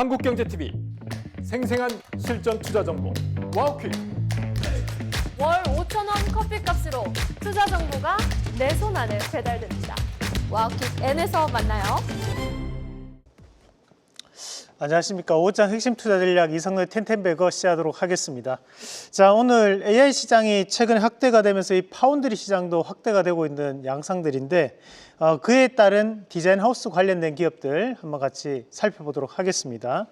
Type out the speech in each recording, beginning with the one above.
한국경제TV 생생한 실전 투자 정보 와우퀵. 월 5,000원 커피값으로 투자 정보가 내 손 안에 배달됩니다. 와우킥 N에서 만나요. 안녕하십니까. 5장 핵심 투자 전략 이성의 텐텐베거 시작하도록 하겠습니다. 자, 오늘 AI 시장이 최근에 확대가 되면서 이 파운드리 시장도 확대가 되고 있는 양상들인데 그에 따른 디자인 하우스 관련된 기업들 한번 같이 살펴보도록 하겠습니다.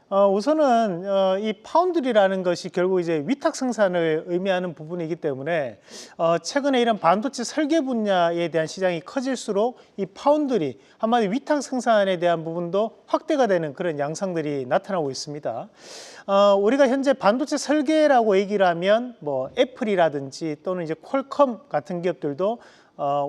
우선은 이 파운드리라는 것이 결국 이제 위탁 생산을 의미하는 부분이기 때문에 최근에 이런 반도체 설계 분야에 대한 시장이 커질수록 이 파운드리, 한마디 위탁 생산에 대한 부분도 확대가 되는 그런 양상들이 나타나고 있습니다. 우리가 현재 반도체 설계라고 얘기를 하면 뭐 애플이라든지 또는 이제 퀄컴 같은 기업들도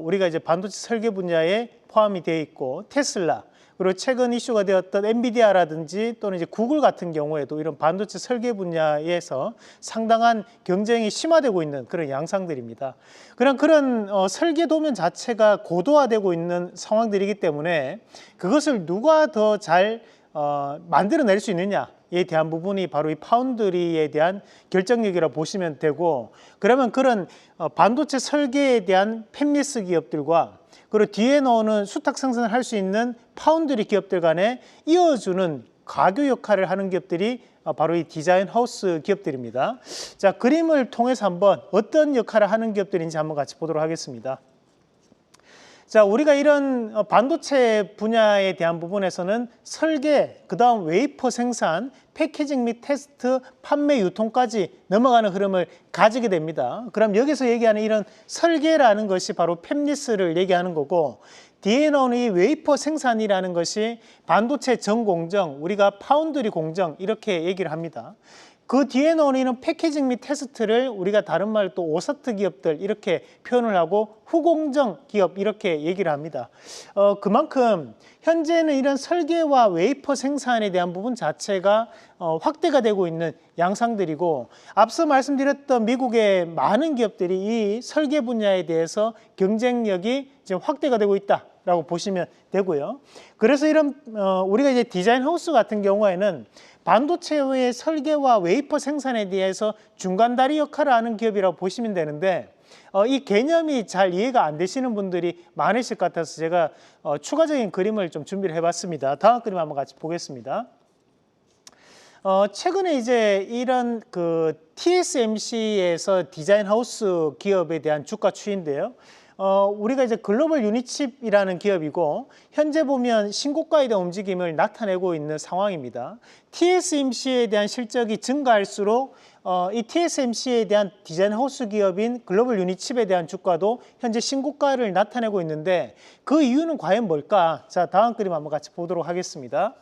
우리가 이제 반도체 설계 분야에 포함이 되어 있고, 테슬라, 그리고 최근 이슈가 되었던 엔비디아라든지 또는 이제 구글 같은 경우에도 이런 반도체 설계 분야에서 상당한 경쟁이 심화되고 있는 그런 양상들입니다. 그런 설계 도면 자체가 고도화되고 있는 상황들이기 때문에 그것을 누가 더 잘 만들어낼 수 있느냐에 대한 부분이 바로 이 파운드리에 대한 결정력이라고 보시면 되고, 그러면 그런 반도체 설계에 대한 팹리스 기업들과 그리고 뒤에 나오는 수탁 생산을 할 수 있는 파운드리 기업들 간에 이어주는 가교 역할을 하는 기업들이 바로 이 디자인 하우스 기업들입니다. 자, 그림을 통해서 한번 어떤 역할을 하는 기업들인지 한번 같이 보도록 하겠습니다. 자, 우리가 이런 반도체 분야에 대한 부분에서는 설계, 그 다음 웨이퍼 생산, 패키징 및 테스트, 판매, 유통까지 넘어가는 흐름을 가지게 됩니다. 그럼 여기서 얘기하는 이런 설계라는 것이 바로 팹리스를 얘기하는 거고, 뒤에 나오는 이 웨이퍼 생산이라는 것이 반도체 전공정, 우리가 파운드리 공정 이렇게 얘기를 합니다. 그 뒤에 나오는 이런 패키징 및 테스트를 우리가 다른 말로 또 오사트 기업들 이렇게 표현을 하고, 후공정 기업 이렇게 얘기를 합니다. 그만큼 현재는 이런 설계와 웨이퍼 생산에 대한 부분 자체가 확대가 되고 있는 양상들이고, 앞서 말씀드렸던 미국의 많은 기업들이 이 설계 분야에 대해서 경쟁력이 지금 확대가 되고 있다라고 보시면 되고요. 그래서 이런 우리가 이제 디자인 하우스 같은 경우에는 반도체의 설계와 웨이퍼 생산에 대해서 중간다리 역할을 하는 기업이라고 보시면 되는데, 이 개념이 잘 이해가 안 되시는 분들이 많으실 것 같아서 제가 추가적인 그림을 좀 준비를 해봤습니다. 다음 그림 한번 같이 보겠습니다. 최근에 이제 이런 그 TSMC에서 디자인 하우스 기업에 대한 주가 추이인데요. 우리가 이제 글로벌 유니칩이라는 기업이고, 현재 보면 신고가에 대한 움직임을 나타내고 있는 상황입니다. TSMC에 대한 실적이 증가할수록 이 TSMC에 대한 디자인 하우스 기업인 글로벌 유니칩에 대한 주가도 현재 신고가를 나타내고 있는데, 그 이유는 과연 뭘까? 자, 다음 그림 한번 같이 보도록 하겠습니다.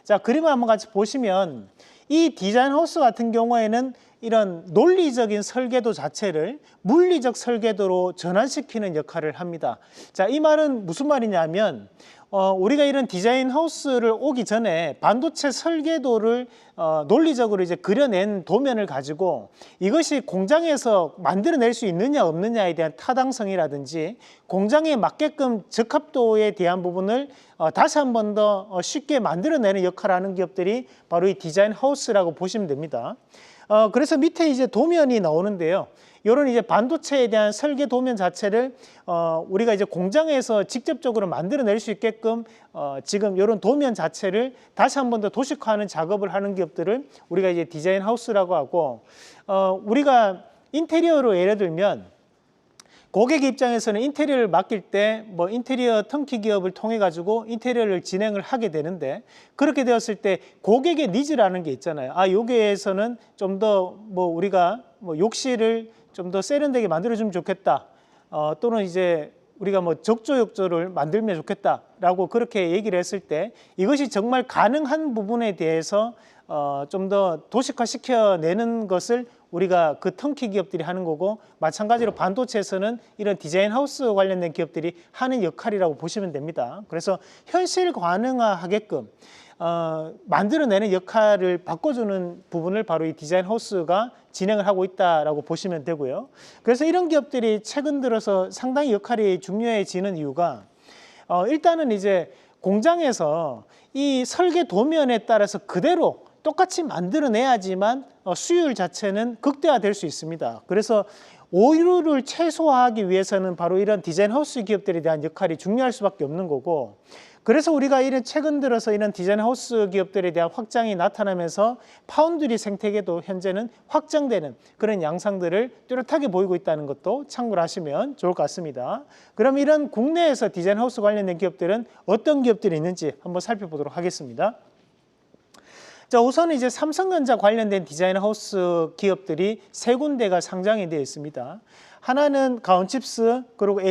자, 그림을 한번 같이 보시면 이 디자인 하우스 같은 경우에는 이런 논리적인 설계도 자체를 물리적 설계도로 전환시키는 역할을 합니다. 자, 이 말은 무슨 말이냐면 우리가 이런 디자인 하우스를 오기 전에 반도체 설계도를 논리적으로 이제 그려낸 도면을 가지고 이것이 공장에서 만들어낼 수 있느냐 없느냐에 대한 타당성이라든지 공장에 맞게끔 적합도에 대한 부분을 다시 한 번 더 쉽게 만들어내는 역할을 하는 기업들이 바로 이 디자인 하우스라고 보시면 됩니다. 그래서 밑에 이제 도면이 나오는데요. 이런 이제 반도체에 대한 설계 도면 자체를 우리가 이제 공장에서 직접적으로 만들어낼 수 있게끔 지금 이런 도면 자체를 다시 한 번 더 도식화하는 작업을 하는 기업들을 우리가 이제 디자인 하우스라고 하고, 우리가 인테리어로 예를 들면 고객 입장에서는 인테리어를 맡길 때 뭐 인테리어 턴키 기업을 통해 가지고 인테리어를 진행을 하게 되는데, 그렇게 되었을 때 고객의 니즈라는 게 있잖아요. 여기에서는 좀 더 뭐 우리가 뭐 욕실을 좀 더 세련되게 만들어주면 좋겠다. 또는 이제 우리가 뭐 적조욕조를 만들면 좋겠다라고 그렇게 얘기를 했을 때, 이것이 정말 가능한 부분에 대해서 좀 더 도식화시켜내는 것을 우리가 그 턴키 기업들이 하는 거고, 마찬가지로 반도체에서는 이런 디자인 하우스 관련된 기업들이 하는 역할이라고 보시면 됩니다. 그래서 현실 가능화하게끔 만들어내는 역할을 바꿔주는 부분을 바로 이 디자인 하우스가 진행을 하고 있다라고 보시면 되고요. 그래서 이런 기업들이 최근 들어서 상당히 역할이 중요해지는 이유가 일단은 이제 공장에서 이 설계 도면에 따라서 그대로 똑같이 만들어내야지만 수율 자체는 극대화될 수 있습니다. 그래서 오류를 최소화하기 위해서는 바로 이런 디자인 하우스 기업들에 대한 역할이 중요할 수밖에 없는 거고, 그래서 우리가 이런 최근 들어서 이런 디자인 하우스 기업들에 대한 확장이 나타나면서 파운드리 생태계도 현재는 확장되는 그런 양상들을 뚜렷하게 보이고 있다는 것도 참고를 하시면 좋을 것 같습니다. 그럼 이런 국내에서 디자인 하우스 관련된 기업들은 어떤 기업들이 있는지 한번 살펴보도록 하겠습니다. 자, 우선 이제 삼성전자 관련된 디자인 하우스 기업들이 세 군데가 상장이 되어 있습니다. 하나는 가온칩스, 그리고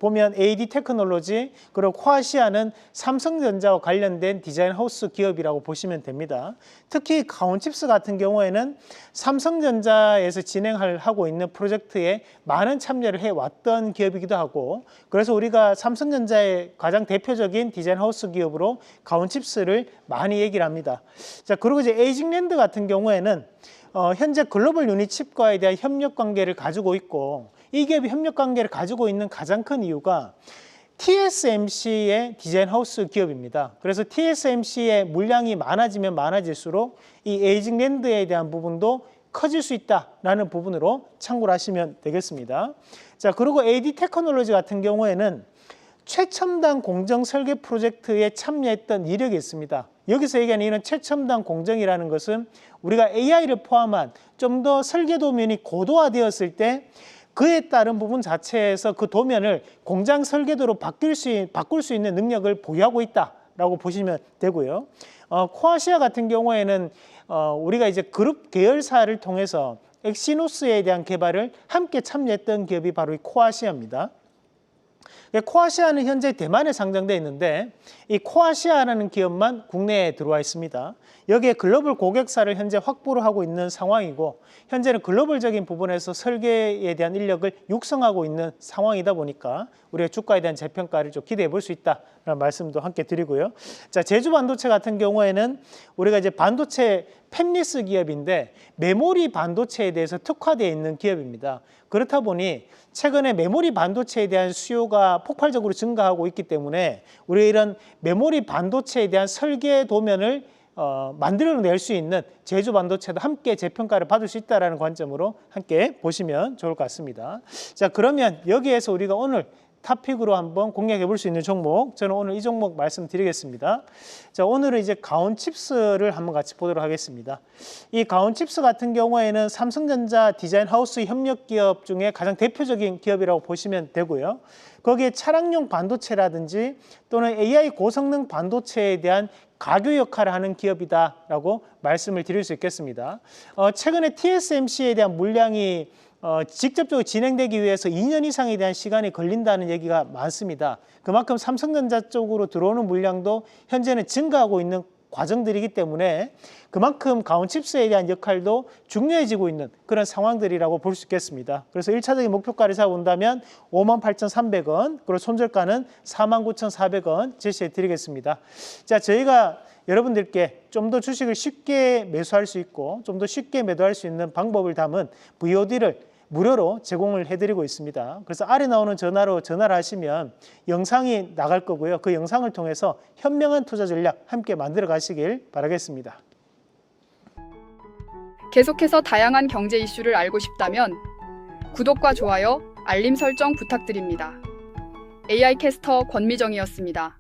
보면 AD 테크놀로지, 그리고 코아시아는 삼성전자와 관련된 디자인 하우스 기업이라고 보시면 됩니다. 특히 가온칩스 같은 경우에는 삼성전자에서 하고 있는 프로젝트에 많은 참여를 해왔던 기업이기도 하고, 그래서 우리가 삼성전자의 가장 대표적인 디자인 하우스 기업으로 가온칩스를 많이 얘기를 합니다. 자, 그리고 이제 에이징랜드 같은 경우에는 현재 글로벌 유니칩과에 대한 협력 관계를 가지고 있고, 이 기업이 협력 관계를 가지고 있는 가장 큰 이유가 TSMC의 디자인 하우스 기업입니다. 그래서 TSMC의 물량이 많아지면 많아질수록 이 에이징랜드에 대한 부분도 커질 수 있다라는 부분으로 참고를 하시면 되겠습니다. 자, 그리고 AD 테크놀로지 같은 경우에는 최첨단 공정 설계 프로젝트에 참여했던 이력이 있습니다. 여기서 얘기하는 이런 최첨단 공정이라는 것은 우리가 AI를 포함한 좀 더 설계 도면이 고도화되었을 때 그에 따른 부분 자체에서 그 도면을 공장 설계도로 바꿀 수 있는 능력을 보유하고 있다라고 보시면 되고요. 코아시아 같은 경우에는 우리가 이제 그룹 계열사를 통해서 엑시노스에 대한 개발을 함께 참여했던 기업이 바로 이 코아시아입니다. 코아시아는 현재 대만에 상장되어 있는데 이 코아시아라는 기업만 국내에 들어와 있습니다. 여기에 글로벌 고객사를 현재 확보를 하고 있는 상황이고, 현재는 글로벌적인 부분에서 설계에 대한 인력을 육성하고 있는 상황이다 보니까 우리가 주가에 대한 재평가를 좀 기대해 볼 수 있다는 말씀도 함께 드리고요. 자, 제주 반도체 같은 경우에는 우리가 이제 반도체 팹리스 기업인데 메모리 반도체에 대해서 특화되어 있는 기업입니다. 그렇다 보니 최근에 메모리 반도체에 대한 수요가 폭발적으로 증가하고 있기 때문에 우리가 이런 메모리 반도체에 대한 설계 도면을 만들어낼 수 있는 제주 반도체도 함께 재평가를 받을 수 있다는 관점으로 함께 보시면 좋을 것 같습니다. 자, 그러면 여기에서 우리가 오늘 탑픽으로 한번 공략해 볼 수 있는 종목, 저는 오늘 이 종목 말씀드리겠습니다. 자, 오늘은 이제 가온칩스를 한번 같이 보도록 하겠습니다. 이 가온칩스 같은 경우에는 삼성전자 디자인 하우스 협력 기업 중에 가장 대표적인 기업이라고 보시면 되고요. 거기에 차량용 반도체라든지 또는 AI 고성능 반도체에 대한 가교 역할을 하는 기업이다라고 말씀을 드릴 수 있겠습니다. 최근에 TSMC에 대한 물량이 직접적으로 진행되기 위해서 2년 이상에 대한 시간이 걸린다는 얘기가 많습니다. 그만큼 삼성전자 쪽으로 들어오는 물량도 현재는 증가하고 있는 과정들이기 때문에 그만큼 가온칩스에 대한 역할도 중요해지고 있는 그런 상황들이라고 볼 수 있겠습니다. 그래서 1차적인 목표가를 잡아본다면 58,300원, 그리고 손절가는 49,400원 제시해 드리겠습니다. 자, 저희가 여러분들께 좀 더 주식을 쉽게 매수할 수 있고 좀 더 쉽게 매도할 수 있는 방법을 담은 VOD를 무료로 제공을 해드리고 있습니다. 그래서 아래 나오는 전화로 전화를 하시면 영상이 나갈 거고요. 그 영상을 통해서 현명한 투자 전략 함께 만들어 가시길 바라겠습니다. 계속해서 다양한 경제 이슈를 알고 싶다면 구독과 좋아요, 알림 설정 부탁드립니다. AI 캐스터 권미정이었습니다.